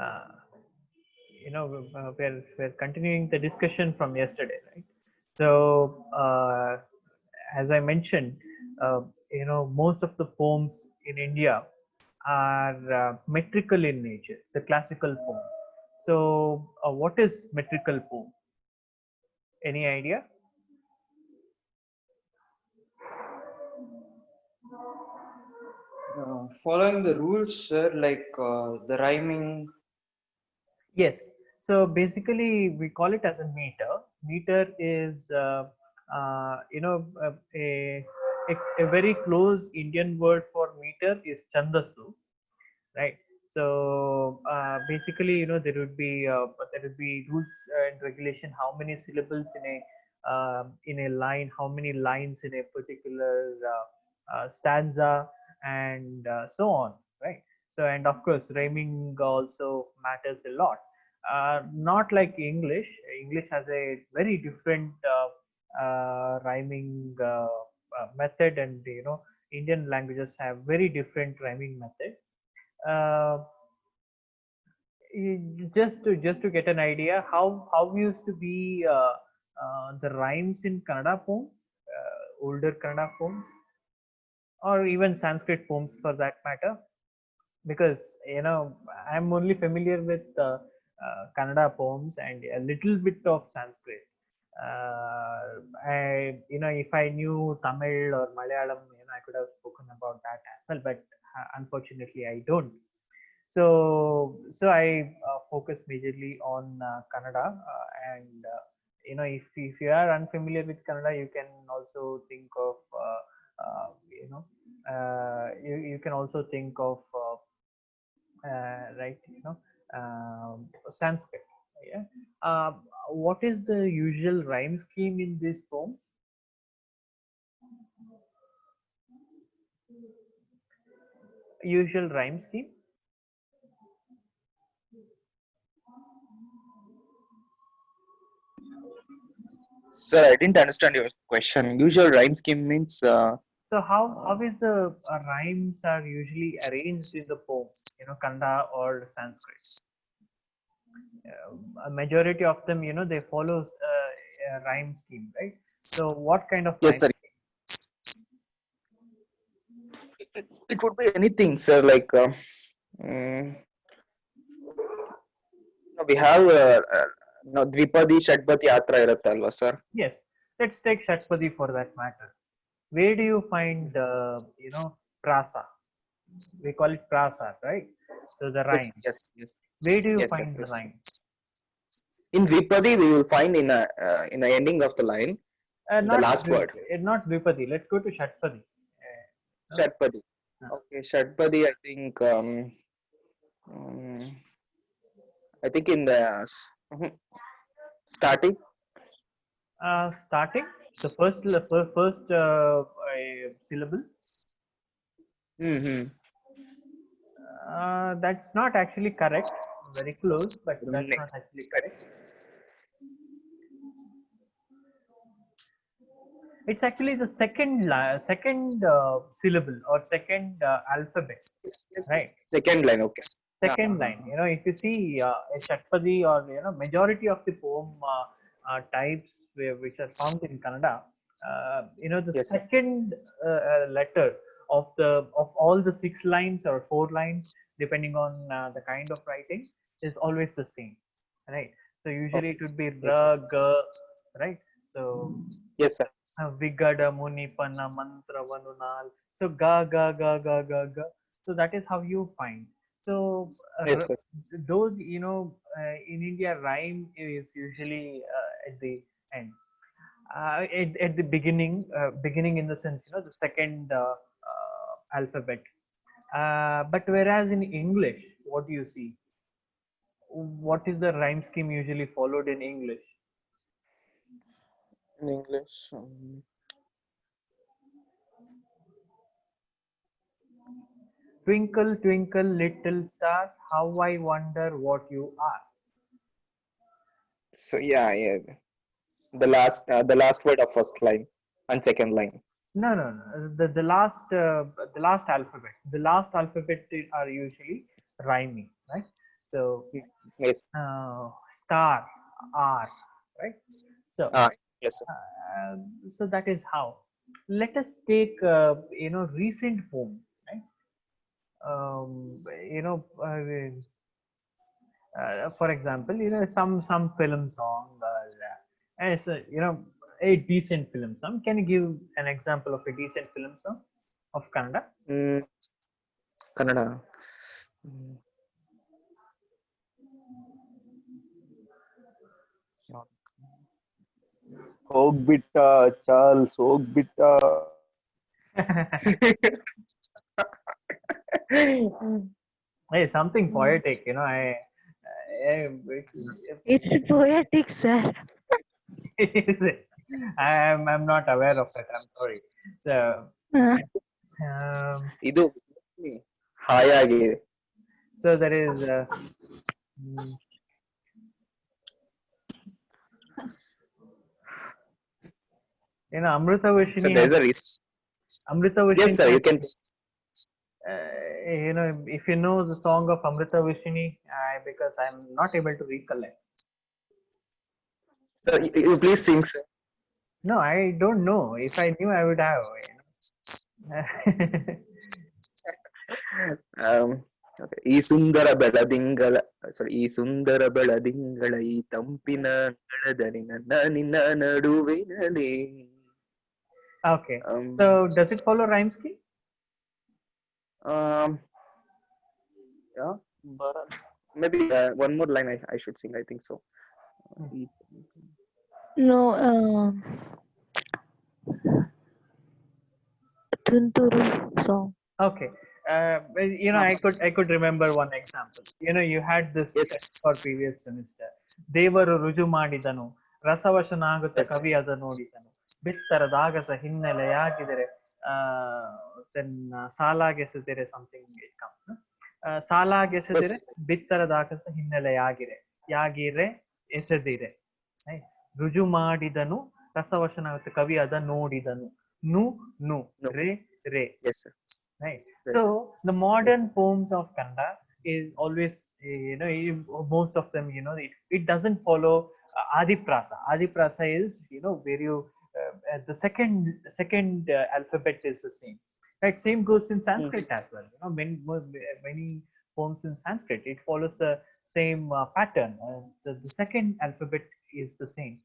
Uh, we're continuing the discussion from yesterday, right? So, as I mentioned, most of the poems in India are metrical in nature, the classical poems. So, what is metrical poem? Any idea? Following the rules, sir, like the rhyming. Yes. So basically, we call it as a meter. Meter is, a very close Indian word for meter is chandasu, right? So basically, there would be rules and regulation how many syllables in a line, how many lines in a particular stanza, and so on, right? So, and of course rhyming also matters a lot. Not like English. English has a very different rhyming method, and Indian languages have very different rhyming method. uh, just to get an idea how used to be the rhymes in Kannada poems, older Kannada poems, or even Sanskrit poems for that matter, because I'm only familiar with Kannada poems and a little bit of Sanskrit. If I knew Tamil or Malayalam, I could have spoken about that as well, but unfortunately I don't. So I focus majorly on Kannada, and if you are unfamiliar with Kannada, you can also think of you can also think of right, Sanskrit. Yeah. What is the usual rhyme scheme in these poems? Usual rhyme scheme. Sir, I didn't understand your question. Usual rhyme scheme means So how is the rhymes are usually arranged in the poem? Kannada or Sanskrit. A majority of them, they follow a rhyme scheme, right? So what kind of yes, rhyme sir. It would be anything, sir. Like mm, we have Dvipadi Shadpati Yatra irutte alva, sir. Yes, let's take Shatpadi for that matter. Where do you find prasa? We call it prasa, right? So the Yes, rhymes. yes, yes, Where do you yes, sir. find the Yes. rhyme? In Dvipadi, we will find in the ending of the line the Not last word. not Vipadi. Let's go to Shatpadi. No? Shadpadi. Uh, Okay, Shadpadi. Um, I think in the starting. Starting the first syllable. Mm-hmm. That's not actually correct. Very close, but that's not actually correct. It's actually the second syllable or second alphabet, right? Second line. Okay. Yeah. Second line. If you see a Shatpadi, or majority of the poem types which are found in Kannada, the Yes, sir. second letter of all the 6 lines or 4 lines, depending on the kind of writing, is always the same, right? So usually Okay. it would be Yes, sir. ra, ga, right? So Yes, sir. Vigada Munipana Mantra Vanunal. So ga ga ga ga ga ga. So that is how you find. So Yes, sir. those, in India, rhyme is usually at the end. At the beginning in the sense, the second alphabet. But whereas in English, what do you see? What is the rhyme scheme usually followed in English? In English. Twinkle, twinkle, little star, how I wonder what you are. So yeah, yeah. The last word of first line and second line. No, no, no. The last alphabet. The last alphabet are usually rhyming, right? So Yes. star, R, right? So Yes, sir. so that is how. Let us take recent poems, right? You know, for example, some film song, as a decent film song. Can you give an example of a decent film song of Kannada? Mm, Kannada. Mm, ಹೋಗ್ಬಿಟ್ಟ Charles ಹೋಗ್ಬಿಟ್ಟ. Hey, something poetic, It's poetic, sir. is it? I'm not aware of it. I'm sorry. So Uh, ಇದು ಹಾಯಾಗಿ. so there is mm, Amrita So Vashini. there is a reason. Amrita Yes, Vashini. sir. You can. If you know the song of Amrita Vashini, because I'm not able to recollect. Sir, you please sing, sir. No, I don't know. If I knew, I would have. Okay. ಈ ಸುಂದರ ಬೆಳದಿಂಗಳ ಈ ಸುಂದರ ಬೆಳದಿಂಗಳ ಈ ತಂಪಿನ ಅಂಗಳದಲ್ಲಿ ನಿನ್ನ ನಡುವಿನಲ್ಲಿ. Okay. So does it follow rhyme scheme? Yeah, maybe one more line I should sing. I think so. no, Tunturu song. Okay. I could remember one example. You had this Yes. test for previous semester. ದೇವರು ರುಜು ಮಾಡಿದನು, ರಸವಶನಾಗುತ್ತ Yes. ಕವಿ ಅದ ನೋಡಿದನು, ಬಿತ್ತರದಾಗಸ ಹಿನ್ನೆಲೆಯಾಗಿದರೆ ಸಾಲಾಗೆಸೆದರೆ something it comes. ಸಾಲಾಗೆಸೆದರೆ ಬಿತ್ತರದಾಗಸ ಹಿನ್ನೆಲೆಯಾಗಿರೆ, ಯಾಗಿರೆ ಎಸೆದಿರೆ. ರುಜು ಮಾಡಿದನು, ರಸವಶನಾಗುತ್ತ ಕವಿ ಅದ ನೋಡಿದನು, ನು ನು ರೇ ರೇ. Yes, sir. Right. Right. So the modern poems of Kannada is always, most of them, it doesn't follow Adiprasa. Adiprasa is, where you the second alphabet is the same. Right. Same goes in Sanskrit as well. Many poems in Sanskrit, it follows the same pattern. The second alphabet is the same.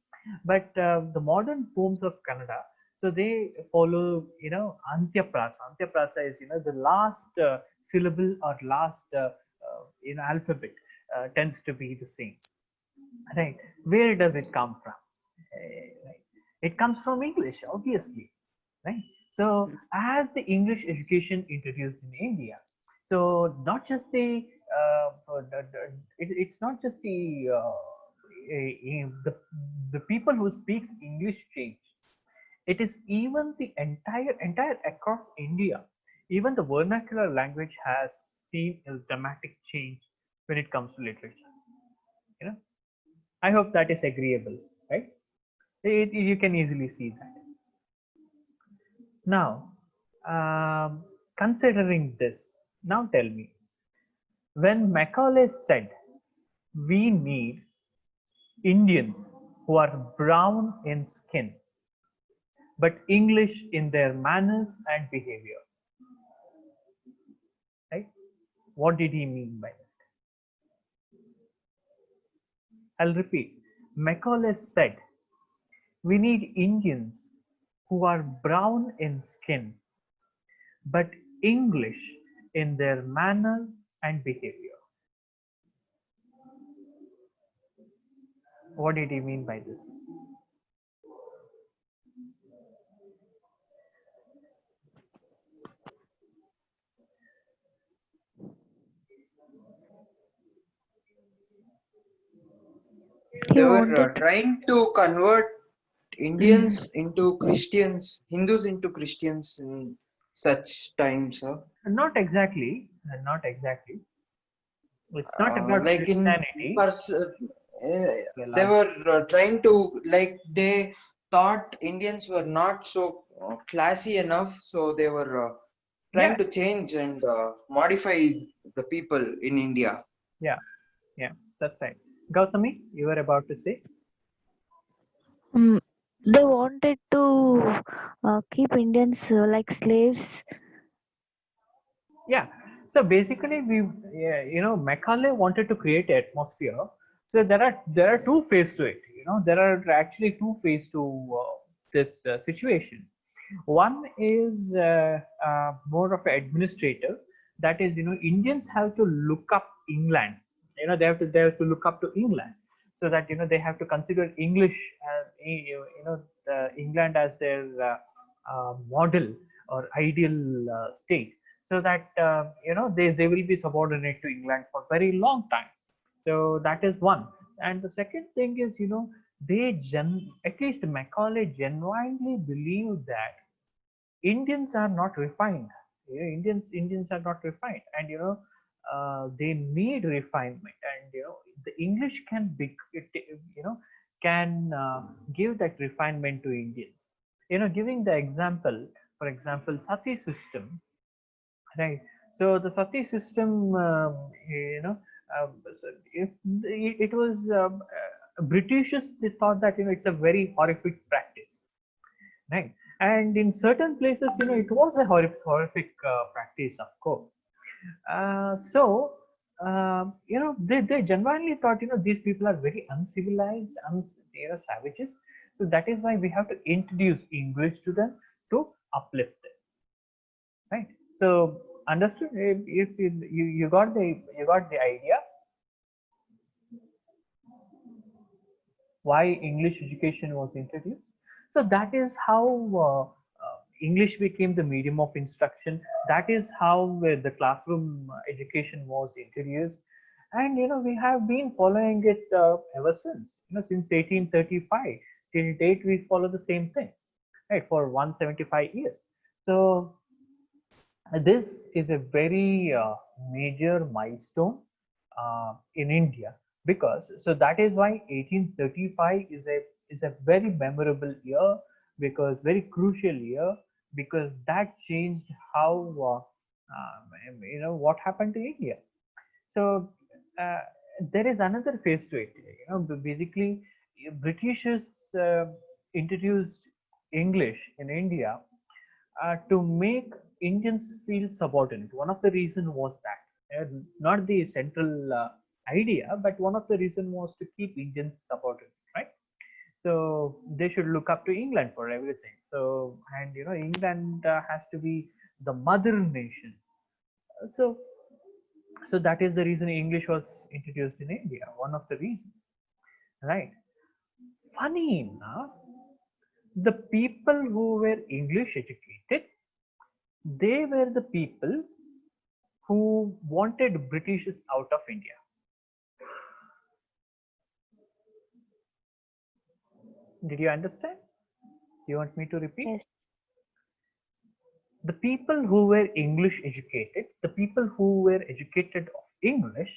But the modern poems of Kannada, so they follow, Antyaprasa. Antyaprasa is, the last syllable or last, alphabet tends to be the same. Right. Where does it come from? Right. It comes from English, obviously. Right. So as the English education introduced in India, so not just it's not just the people who speaks English change. It is even the entire across India. Even the vernacular language has seen a dramatic change when it comes to literature. I hope that is agreeable, right? You can easily see that. Now, considering this, now tell me, when Macaulay said we need Indians who are brown in skin but English in their manners and behavior, right? What did he mean by that? I'll repeat. Macaulay said we need Indians who are brown in skin but English in their manner and behavior. What did he mean by this? They were wanted- trying to convert Indians into Christians, Hindus into Christians in such times, huh? Not exactly. Not exactly. It's not about Like in Christianity. they were trying to, like, they thought Indians were not so classy enough, so they were trying to change and modify the people in India. Yeah. Yeah, that's right. Gautami, you were about to say? They wanted to keep Indians like slaves. Yeah. So basically, yeah, Macaulay wanted to create atmosphere. So there are two phases to it. There are actually two phases to this situation. One is more of an administrator. That is, Indians have to look up England. They have to look up to England, so that they have to consider English as England as their model or ideal state, so that they will be subordinate to England for very long time. So that is one. And the second thing is, at least Macaulay genuinely believed that Indians are not refined. Indians are not refined, and they need refinement. And the English can be, can give that refinement to Indians. Giving the example, for example, Sati system, right? So the Sati system, so if it was Britishers, they thought that it's a very horrific practice, right? And in certain places, it was a horrific practice, of course. So they genuinely thought, these people are very uncivilized, savages. So that is why we have to introduce English to them to uplift them, right? So understood? If you got the idea why English education was introduced. So that is how English became the medium of instruction. That is how the classroom education was introduced, and we have been following it ever since. Since 1835 till date, we follow the same thing, right? For 175 years. So this is a very major milestone in India, because so that is why 1835 is a very memorable year, because very crucial year, because that changed how what happened to India. So uh, there is another phase to it. Basically, Britishers introduced English in India to make Indians feel subordinate. One of the reason was that, not the central idea, but one of the reason was to keep Indians subordinate, right? So they should look up to England for everything. So, and England has to be the mother nation. So, so that is the reason English was introduced in India. One of the reasons, right? Funny enough, the people who were English educated, they were the people who wanted Britishes out of India. Did you understand? Do you want me to repeat? Yes. The people who were English educated, the people who were educated of English,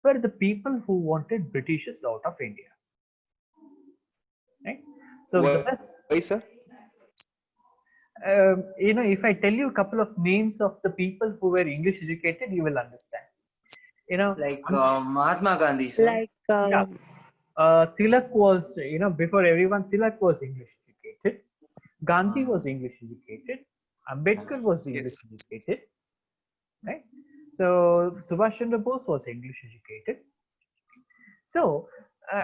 were the people who wanted Britishes out of India. Right? So Why, sir? if I tell you a couple of names of the people who were English educated, you will understand. Like Mahatma Gandhi, sir. Like yeah, Tilak was, before everyone, Tilak was English educated. Gandhi was English educated. Ambedkar was English Yes. educated, right? So Subhash Chandra Bose was English educated. So,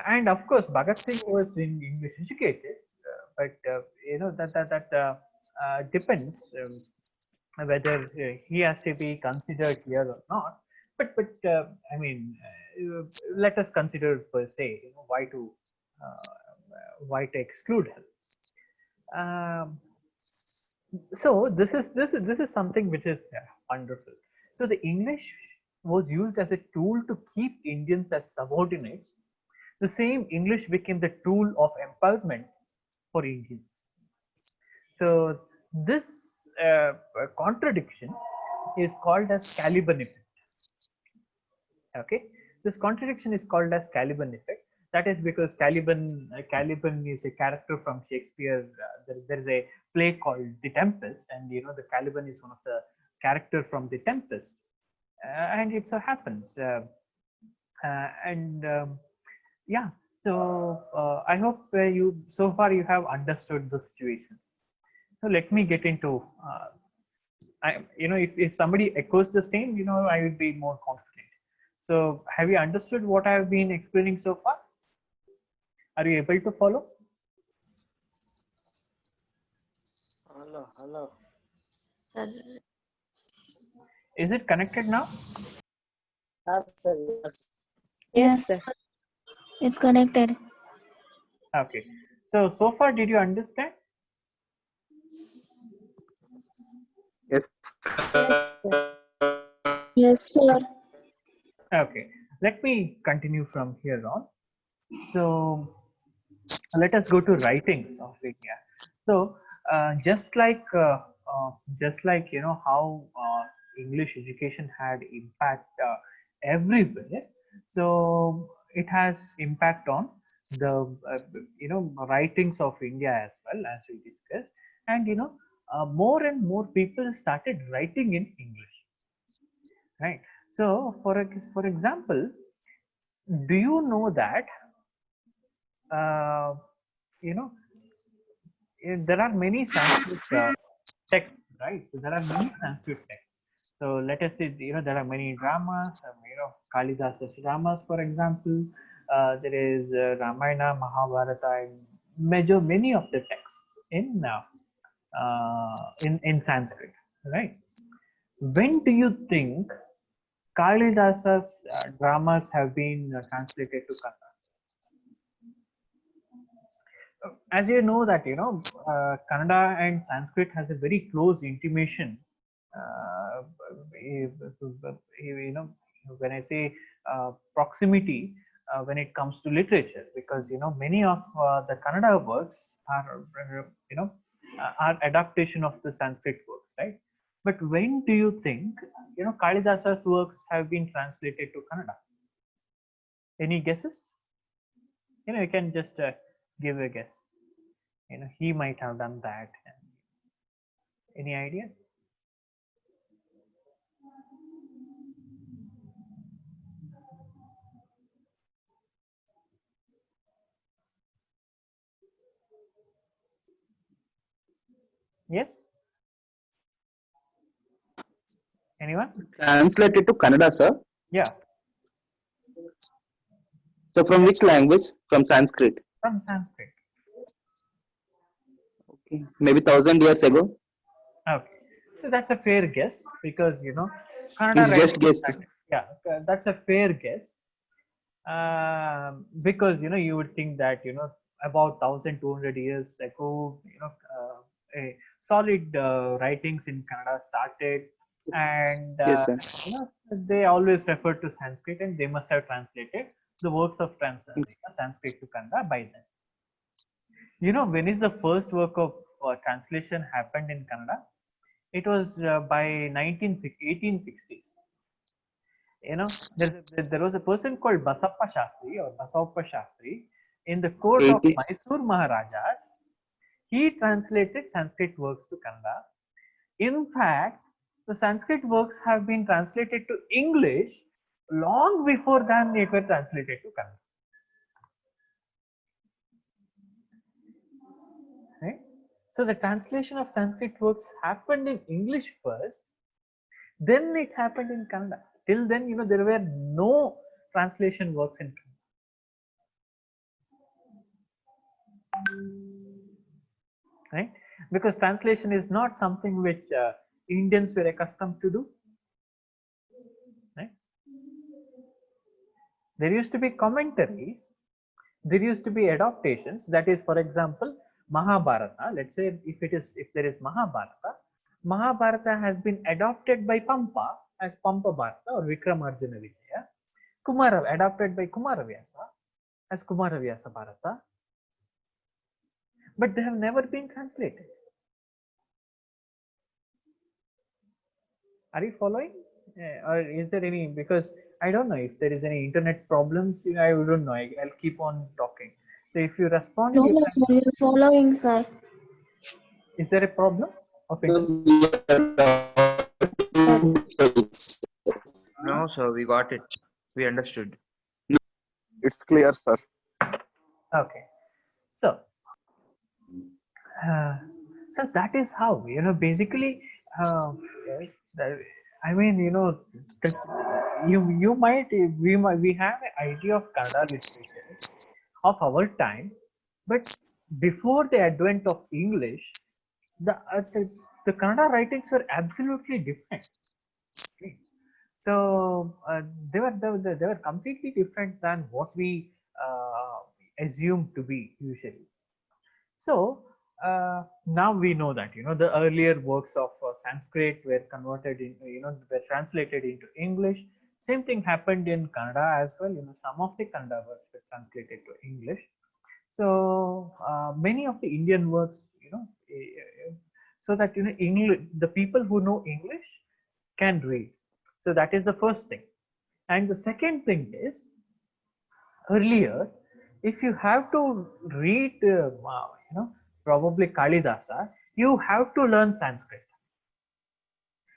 and of course, Bhagat Singh was English educated, but that depends whether he has to be considered here or not. But I mean, let us consider per se, why to exclude him. So this is something which is wonderful. So the English was used as a tool to keep Indians as subordinates. The same English became the tool of empowerment for Indians. So this contradiction is called as Caliban effect. Okay, this contradiction is called as Caliban effect. That is because Caliban is a character from Shakespeare. There is a play called The Tempest, and the Caliban is one of the character from The Tempest. And it so happens And yeah, so I hope you so far you have understood the situation. So let me get into if somebody echoes the same, I will be more confident. So have you understood what I have been explaining so far? Are you able to follow? Hello. Sir. Is it connected now? Yes, sir. Yes, sir. It's connected. Okay. So far, did you understand? Yes. Yes, sir. Okay. Let me continue from here on. So let us go to writing of India. So just like how English education had impact everywhere, so it has impact on the writings of India as well, as we discussed, and more and more people started writing in English, right? So for example, do you know that uh, you know there are many Sanskrit texts, right? So there are many Sanskrit texts. So let us say, there are many dramas, Kalidasa's dramas, for example. There is Ramayana, Mahabharata, and many of the texts in Sanskrit, right? When do you think Kalidasa's dramas have been translated to Kannada? As you know that Kannada and Sanskrit has a very close intimation. Uh, when I say proximity, when it comes to literature, because many of the Kannada works are are adaptation of the Sanskrit works, right? But when do you think Kalidasa's works have been translated to Kannada? Any guesses? You can just give a guess. He might have done that. Any ideas? Yes. Anyone? Translated to Kannada, sir. Yeah. So from which language? From Sanskrit. From Sanskrit. Okay. Maybe 1,000 years ago. Okay. So that's a fair guess because Kannada It's just writing guessed. started. Yeah, that's a fair guess. Because you would think that about 1,200 years ago, a solid writings in Kannada started, and Yes, sir. they always refer to Sanskrit, and they must have translated the works of Sanskrit to Kannada by then. When is the first work of translation happened in Kannada? It was by 1860s. There was a person called Basappa Shastri or Basappa Shastri in the court of 80. Mysore Maharajas. He translated Sanskrit works to Kannada. In fact, the Sanskrit works have been translated to English long before than it were translated to Kannada. Right? So the translation of Sanskrit works happened in English first, then it happened in Kannada. Till then, there were no translation works in Kannada. Right? Because translation is not something which Indians were accustomed to do. Right? There used to be commentaries, there used to be adaptations. That is, for example, Mahabharata. Let's say if there is Mahabharata has been adopted by Pampa as Pampa Bharata or Vikramarjuna Vijaya. Adopted by Kumaravyasa as Kumaravyasa Bharata. But they have never been translated. Are you following? Or is there any, because I don't know if there is any internet problems, I don't know. I'll keep on talking. So if you respond, No, sir, you're following, sir. Is there a problem of internet? No, sir, we got it. We understood. It's clear, sir. Okay. So, uh, so that is how, basically, the- I mean, the, you might, we have an idea of Kannada literature of our time, but before the advent of English, the, the Kannada writings were absolutely different. Okay. So they were completely different than what we assume to be usually. So now we know that the earlier works of Sanskrit were converted in were translated into English. Same thing happened in Kannada as well. Some of the Kannada works were translated to English. So many of the Indian works, so that English, the people who know English can read. So that is the first thing. And the second thing is, earlier, if you have to read, probably Kalidasa, you have to learn Sanskrit.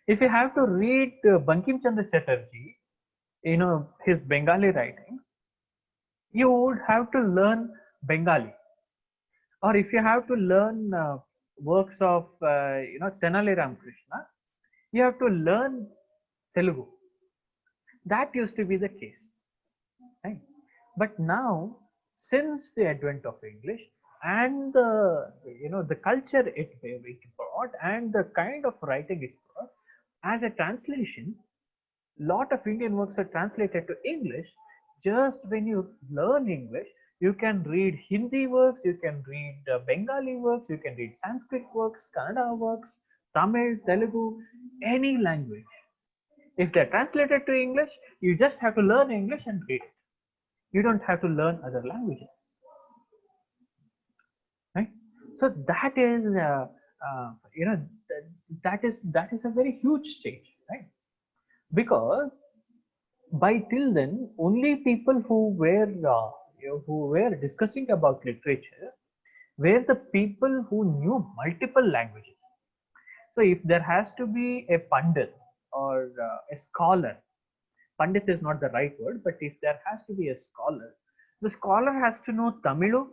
If you have to read Bankim Chandra Chatterjee, his Bengali writings, you would have to learn Bengali. Or if you have to learn works of, Tenali Ramakrishna, you have to learn Telugu. That used to be the case, right? But now, since the advent of English and the culture it brought and the kind of writing it brought, as a translation, lot of Indian works are translated to English. Just when you learn English, you can read Hindi works, you can read Bengali works, you can read Sanskrit works, Kannada works, Tamil, Telugu, any language. If they're translated to English, you just have to learn English and read it. You don't have to learn other languages, right? So that is, that is a very huge change, right? Because by till then, only people who were discussing about literature were the people who knew multiple languages. So if there has to be a pandit or a scholar, pandit is not the right word, but if there has to be a scholar, the scholar has to know Tamilu,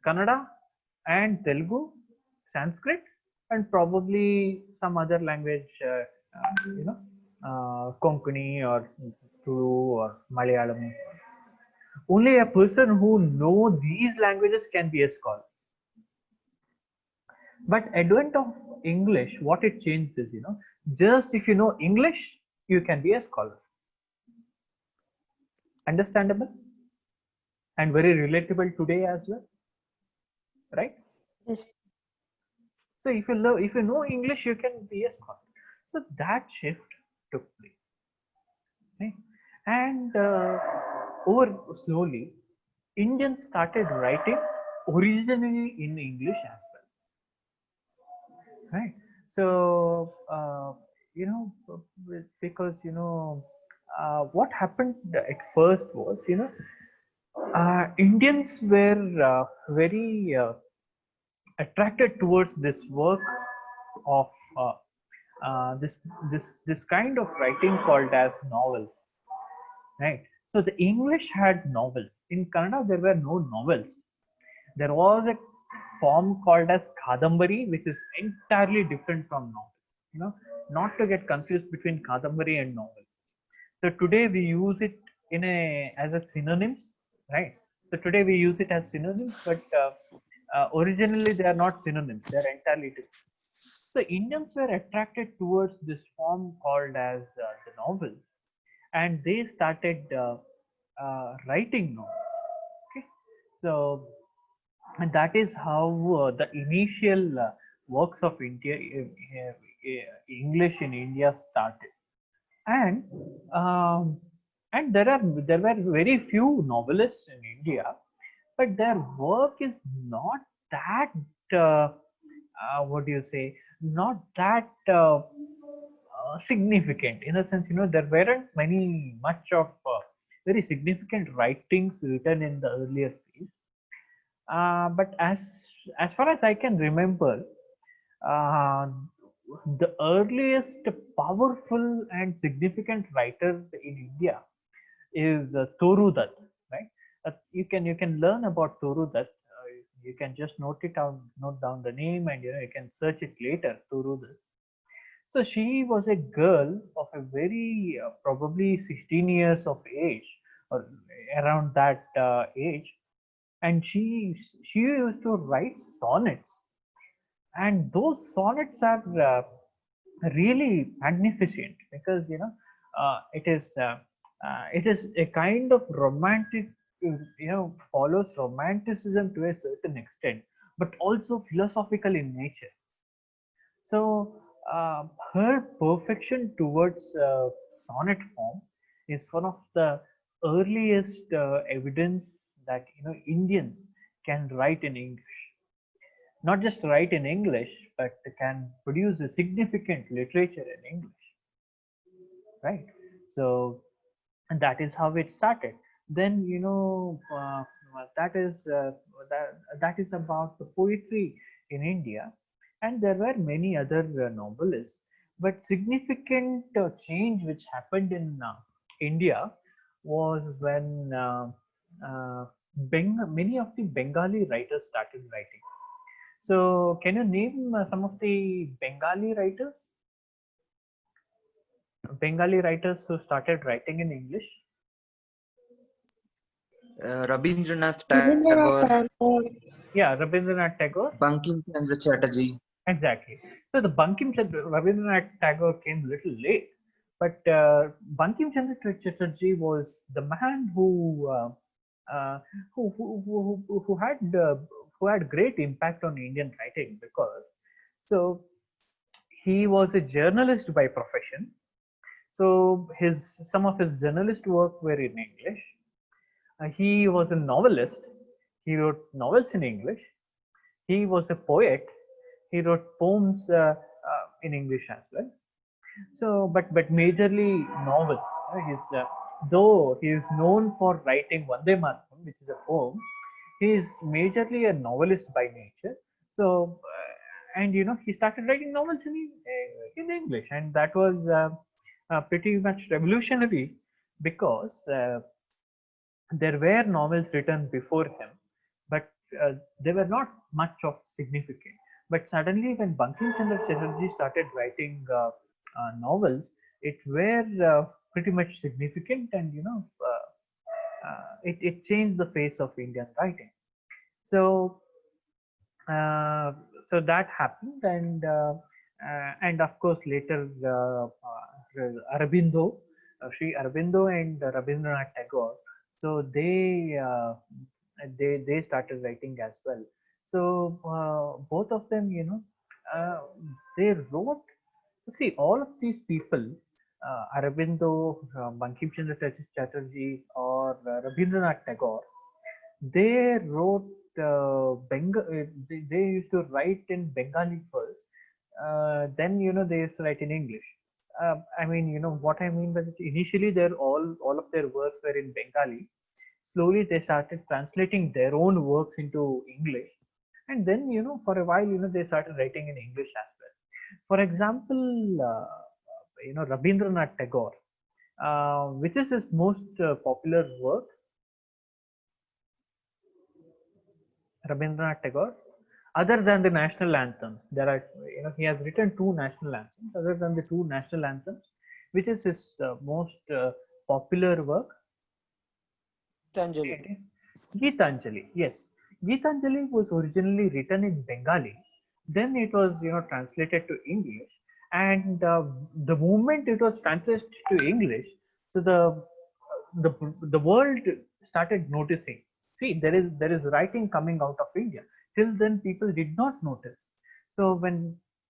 Kannada, and Telugu, Sanskrit, and probably some other language, Konkani or Tulu or Malayalam. Only a person who knows these languages can be a scholar. But advent of English, what it changed is, just if you know English, you can be a scholar. Understandable and very relatable today as well, right? Yes. So if you know English, you can be a scholar. So that shift took place, right? And over slowly, Indians started writing originally in English as well, right? So because what happened at first was, Indians were very attracted towards this work of this kind of writing called as novels, right? So the English had novels. In Kannada, there were no novels. There was a form called as Kadambari, which is entirely different from novel. Not to get confused between Kadambari and novel. So today we use it as a synonyms, right? So today we use it as synonyms, but originally they are not synonyms. They are entirely different. So Indians were attracted towards this form called as the novel, and they started writing novels. Okay, so and that is how the initial works of English in India started. And there were very few novelists in India, but their work is not that what do you say? Not that significant, in a sense. There weren't much of very significant writings written in the earlier phase. But as far as I can remember, uh, the earliest powerful and significant writer in India is Toru Dutt, right? you can learn about Turu Dutt. You can just note down the name, and you can search it later. Turu Dutt. So she was a girl of a very probably 16 years of age or around that age, and she used to write sonnets, and those sonnets are really magnificent because it is a kind of romantic, follows romanticism to a certain extent, but also philosophical in nature. So her perfection towards sonnet form is one of the earliest evidence that Indians can write in English. Not just write in English, but can produce a significant literature in English, right? So, and that is how it started. Then that is that is about the poetry in India, and there were many other novelists. But significant change which happened in India was when many of the Bengali writers started writing. So, can you name some of the Bengali writers who started writing in English? Rabindranath Rabindranath Tagore, Tagore. Yeah, Rabindranath Tagore. Bankim Chandra Chatterjee. Exactly. So the Bankim Chandra Rabindranath Tagore came a little late, but Bankim Chandra Chatterjee was the man who had great impact on Indian writing because so he was a journalist by profession. So his some of his journalist work were in English. He was a novelist. He wrote novels in English. He was a poet. He wrote poems in English as well. So, but majorly novels. Though he is known for writing Vande Mataram, which is a poem, he is majorly a novelist by nature. So, and he started writing novels in English, and that was pretty much revolutionary because there were novels written before him, but they were not much of significance. But suddenly, when Bankim Chandra Chatterjee started writing novels, it were pretty much significant, and it changed the face of Indian writing. So, uh, so that happened, and of course later Aurobindo, Sri Aurobindo and Rabindranath Tagore. So they started writing as well. So both of them, they wrote. See, all of these people, Aurobindo, Bankim Chandra Chatterjee, or Rabindranath Tagore, they wrote they used to write in Bengali first. Then they used to write in English. I mean, what I mean by that. Initially, all of their works were in Bengali. Slowly, they started translating their own works into English, and then for a while, they started writing in English as well. For example, Rabindranath Tagore, which is his most popular work. Rabindranath Tagore, other than the national anthems, there are, he has written two national anthems. Other than the two national anthems, which is his most popular work? Gitanjali. Gitanjali, yes. Gitanjali was originally written in Bengali. Then it was, translated to English. And the moment it was translated to English, so the world started noticing. See, there is writing coming out of India. Till then, people did not notice. So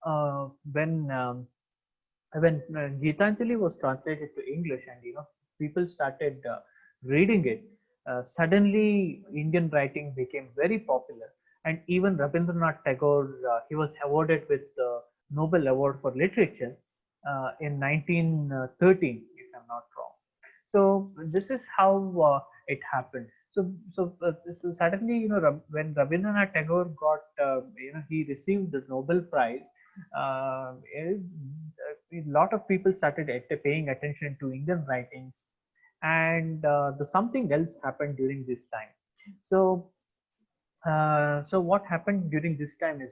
uh, when um, when Gitanjali was translated to English, and people started reading it, suddenly Indian writing became very popular, and even Rabindranath Tagore, he was awarded with the Nobel Award for Literature in 1913, if I'm not wrong. So this is how it happened. So suddenly, when Rabindranath Tagore got, he received the Nobel Prize, a lot of people started paying attention to Indian writings, and the something else happened during this time. So so what happened during this time is,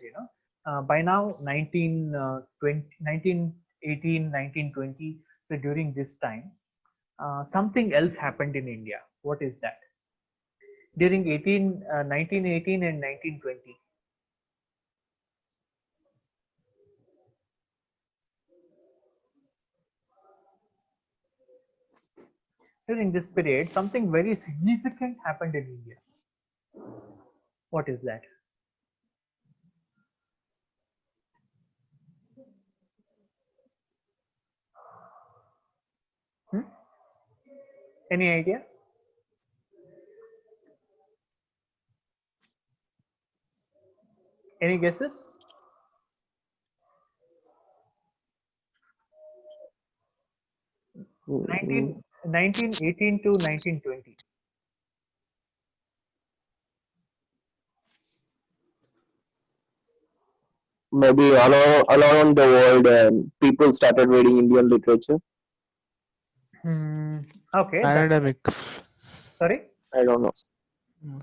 by now 1920, 1918, 1920. So during this time, something else happened in India. What is that? During 1918 and 1920. During this period, something very significant happened in India. What is that? Hmm? Any idea? Any guesses? Mm, 1918 to 1920. maybe all around the world, people started reading Indian literature. Okay, Pandemic. sorry. I don't know.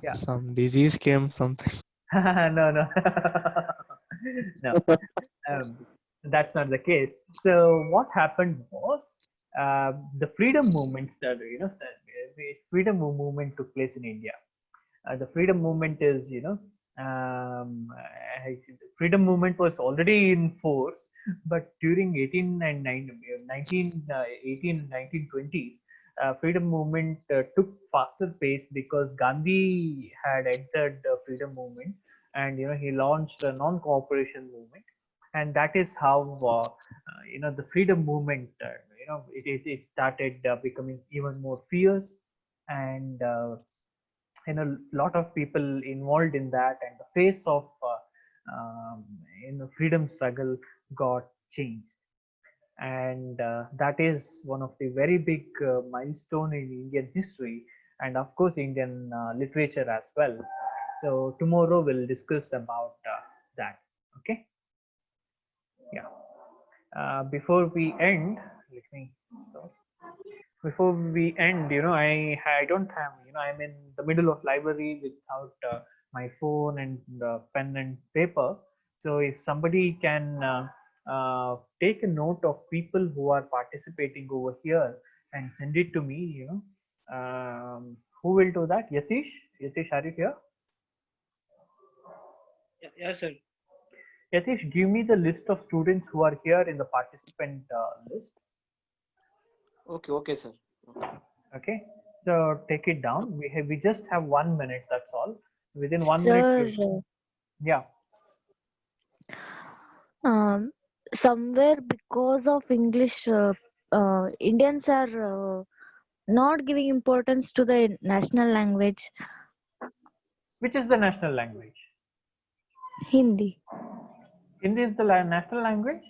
Yeah. Some disease came, something. No, no, no. That's not the case. So what happened was, the freedom movement started. The freedom movement took place in India. The freedom movement is, the freedom movement was already in force, but during 18 and 1920s, freedom movement took faster pace because Gandhi had entered the freedom movement, and he launched a non-cooperation movement, and that is how the freedom movement it started becoming even more fierce, and lot of people involved in that, and the face of freedom struggle got changed, and that is one of the very big milestone in Indian history, and of course Indian literature as well. So tomorrow we'll discuss about that. Okay. Yeah. Before we end, let me stop. Before we end, I don't have, I'm in the middle of library without my phone and pen and paper. So if somebody can take a note of people who are participating over here and send it to me, who will do that? Yatish, are you here? Yes, sir. Yatish, give me the list of students who are here in the participant list. Okay, sir. Okay, so take it down. We just have 1 minute. That's all. Within 1 Sir, minute. Yeah. Somewhere because of English, Indians are not giving importance to the national language, Which is the national language? Hindi. Hindi is the national language.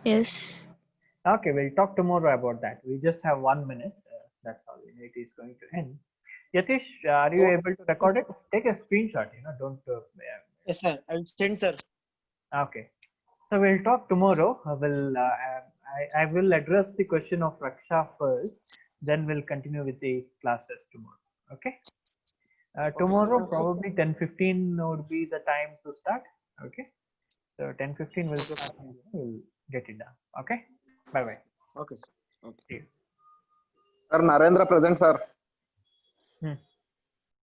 Yes. Okay, we'll talk tomorrow about that. We just have 1 minute. That's all. It is going to end. Yatish, are you able to record it? Take a screenshot. Don't. Yes, sir. I will send, sir. Okay. So we'll talk tomorrow. I will address the question of Raksha first. Then we'll continue with the classes tomorrow. Okay. Tomorrow probably 10:15 would be the time to start. Okay. So 10:15 we'll start. We'll get it done. Okay. Bye bye. Okay, sir. Okay. See you. Sir, Narendra present, sir.